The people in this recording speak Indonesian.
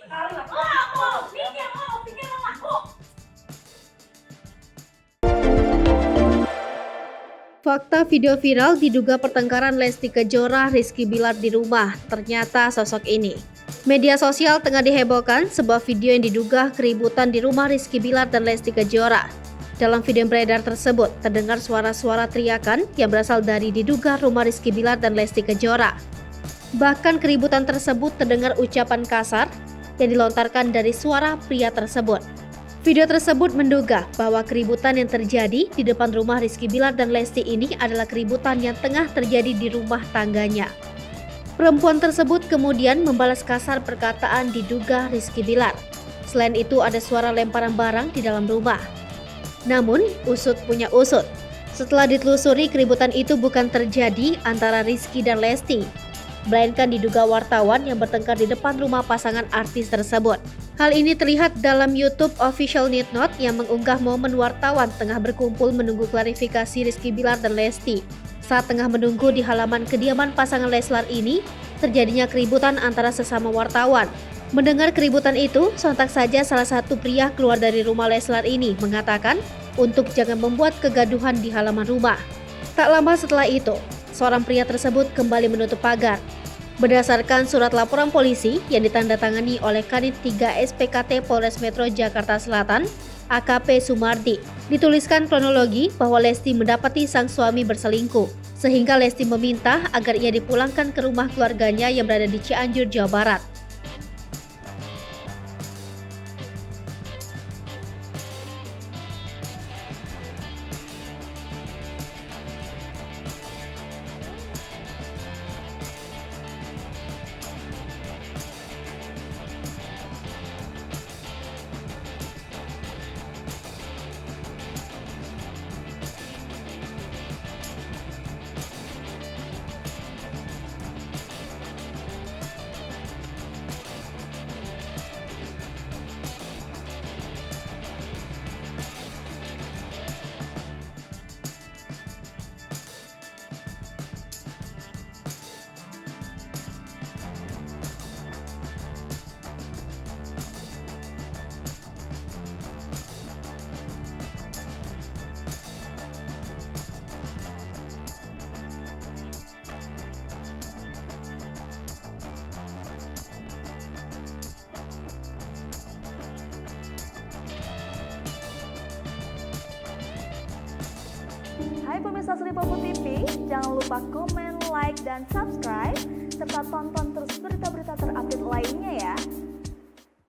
Fakta video viral diduga pertengkaran Lesti Kejora Rizky Bilar di rumah, ternyata sosok ini. Media sosial tengah dihebohkan sebuah video yang diduga keributan di rumah Rizky Bilar dan Lesti Kejora. Dalam video yang beredar tersebut, terdengar suara-suara teriakan yang berasal dari diduga rumah Rizky Bilar dan Lesti Kejora. Bahkan keributan tersebut terdengar ucapan kasar yang dilontarkan dari suara pria tersebut. Video tersebut menduga bahwa keributan yang terjadi di depan rumah Rizky Bilar dan Lesti ini adalah keributan yang tengah terjadi di rumah tangganya. Perempuan tersebut kemudian membalas kasar perkataan diduga Rizky Bilar. Selain itu ada suara lemparan barang di dalam rumah. Namun, usut punya usut. Setelah ditelusuri, keributan itu bukan terjadi antara Rizky dan Lesti, melainkan diduga wartawan yang bertengkar di depan rumah pasangan artis tersebut. Hal ini terlihat dalam YouTube Official Nitnot yang mengunggah momen wartawan tengah berkumpul menunggu klarifikasi Rizky Bilar dan Lesti. Saat tengah menunggu di halaman kediaman pasangan Leslar ini, terjadinya keributan antara sesama wartawan. Mendengar keributan itu, sontak saja salah satu pria keluar dari rumah Leslar ini mengatakan untuk jangan membuat kegaduhan di halaman rumah. Tak lama setelah itu, seorang pria tersebut kembali menutup pagar. Berdasarkan surat laporan polisi yang ditandatangani oleh Kanit 3 SPKT Polres Metro Jakarta Selatan, AKP Sumardi, dituliskan kronologi bahwa Lesti mendapati sang suami berselingkuh, sehingga Lesti meminta agar ia dipulangkan ke rumah keluarganya yang berada di Cianjur, Jawa Barat. Hai pemirsa Sri Popo TV, jangan lupa komen, like, dan subscribe, serta tonton terus berita-berita terupdate lainnya ya.